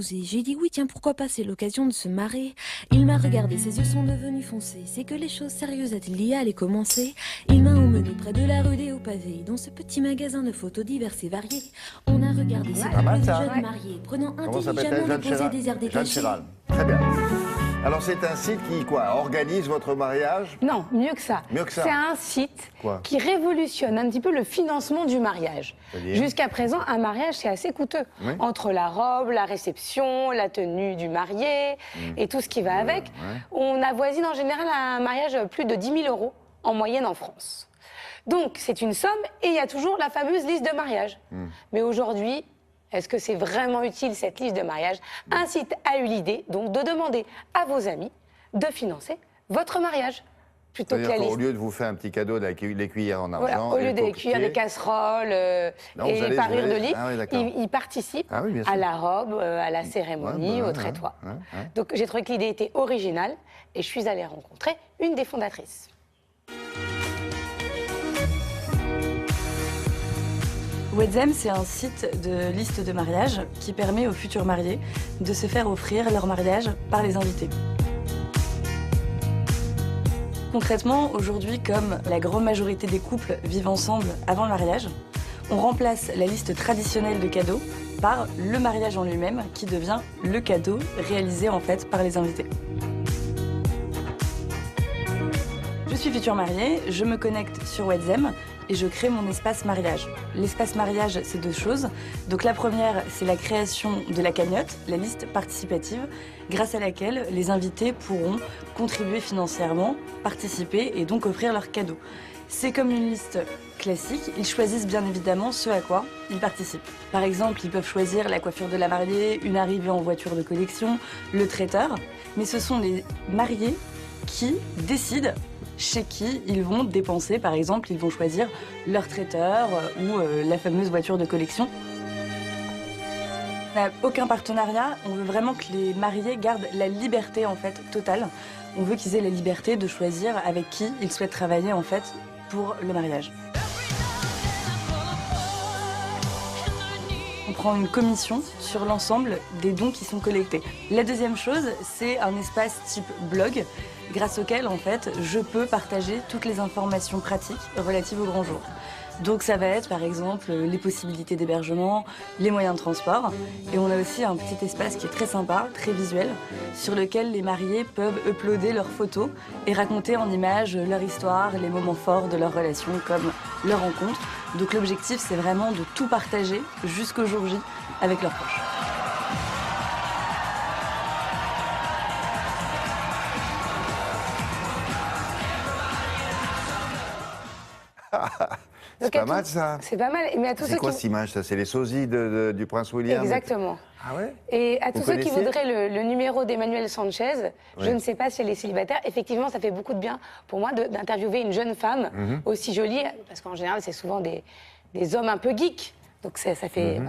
J'ai dit oui, tiens, pourquoi pas, c'est l'occasion de se marrer. Il m'a regardé, ses yeux sont devenus foncés. C'est que les choses sérieuses a-t-il dit allaient commencer. Il m'a emmené près de la rue des Hauts-Pavés, dans ce petit magasin de photos diverses et variées. On a regardé ces couples de jeunes mariés, prenant intelligemment de poser des airs détachés. Très bien. Alors c'est un site qui, organise votre mariage? Non, mieux que ça. C'est un site qui révolutionne un petit peu le financement du mariage. Jusqu'à présent, un mariage, c'est assez coûteux. Oui. Entre la robe, la réception, la tenue du marié et tout ce qui va avec. On avoisine en général un mariage plus de 10 000 € en moyenne en France. Donc c'est une somme et il y a toujours la fameuse liste de mariage. Mais aujourd'hui, est-ce que c'est vraiment utile, cette liste de mariage? Un site a eu l'idée, donc, de demander à vos amis de financer votre mariage. Plutôt que la liste. Au lieu de vous faire un petit cadeau des cuillères en argent, au lieu des cuillères, des casseroles et les parures de lit, ils participent à la robe, à la cérémonie, au trétois. Donc j'ai trouvé que l'idée était originale et je suis allée rencontrer une des fondatrices. Wedzem, c'est un site de liste de mariage qui permet aux futurs mariés de se faire offrir leur mariage par les invités. Concrètement, aujourd'hui, comme la grande majorité des couples vivent ensemble avant le mariage, on remplace la liste traditionnelle de cadeaux par le mariage en lui-même qui devient le cadeau réalisé en fait par les invités. Je suis future mariée, je me connecte sur Wedzem et je crée mon espace mariage. L'espace mariage, c'est deux choses. Donc la première, c'est la création de la cagnotte, la liste participative, grâce à laquelle les invités pourront contribuer financièrement, participer et donc offrir leurs cadeaux. C'est comme une liste classique, ils choisissent bien évidemment ce à quoi ils participent. Par exemple, ils peuvent choisir la coiffure de la mariée, une arrivée en voiture de collection, le traiteur, mais ce sont les mariés qui décident chez qui ils vont dépenser. Par exemple, ils vont choisir leur traiteur ou la fameuse voiture de collection. On n'a aucun partenariat, on veut vraiment que les mariés gardent la liberté en fait totale. On veut qu'ils aient la liberté de choisir avec qui ils souhaitent travailler en fait pour le mariage. On prend une commission sur l'ensemble des dons qui sont collectés. La deuxième chose, c'est un espace type blog, grâce auquel, en fait, je peux partager toutes les informations pratiques relatives au grand jour. Donc ça va être, par exemple, les possibilités d'hébergement, les moyens de transport. Et on a aussi un petit espace qui est très sympa, très visuel, sur lequel les mariés peuvent uploader leurs photos et raconter en images leur histoire, les moments forts de leur relation, comme leur rencontre. Donc l'objectif, c'est vraiment de tout partager jusqu'au jour J avec leurs proches. C'est pas mal ça. C'est pas mal. Mais à tous ceux c'est quoi cette image ça? C'est les sosies du prince William? Exactement. Ah ouais? Et à tous ceux qui voudraient le numéro d'Emmanuel Sanchez, je ne sais pas si elle est célibataire. Effectivement, ça fait beaucoup de bien pour moi d'interviewer une jeune femme aussi jolie, parce qu'en général, c'est souvent des hommes un peu geeks. Donc ça fait...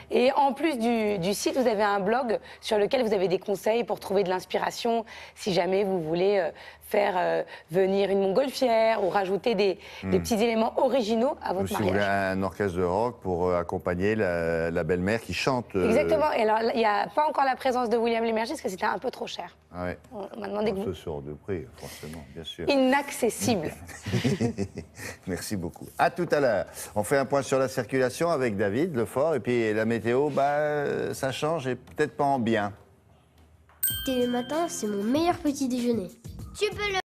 Et en plus du site, vous avez un blog sur lequel vous avez des conseils pour trouver de l'inspiration si jamais vous voulez faire venir une montgolfière ou rajouter des petits éléments originaux à votre mariage. Si vous voulez un orchestre de rock pour accompagner la belle-mère qui chante. Exactement. Et alors, il n'y a pas encore la présence de William Lémergie parce que c'était un peu trop cher. Ah ouais. On m'a demandé que vous... Ce sort de prix, forcément, bien sûr. Inaccessible. Merci beaucoup. À tout à l'heure. On fait un point sur la circulation avec David Lefort. Et puis la météo, ça change et peut-être pas en bien. Télé Matin, c'est mon meilleur petit déjeuner. Tu peux le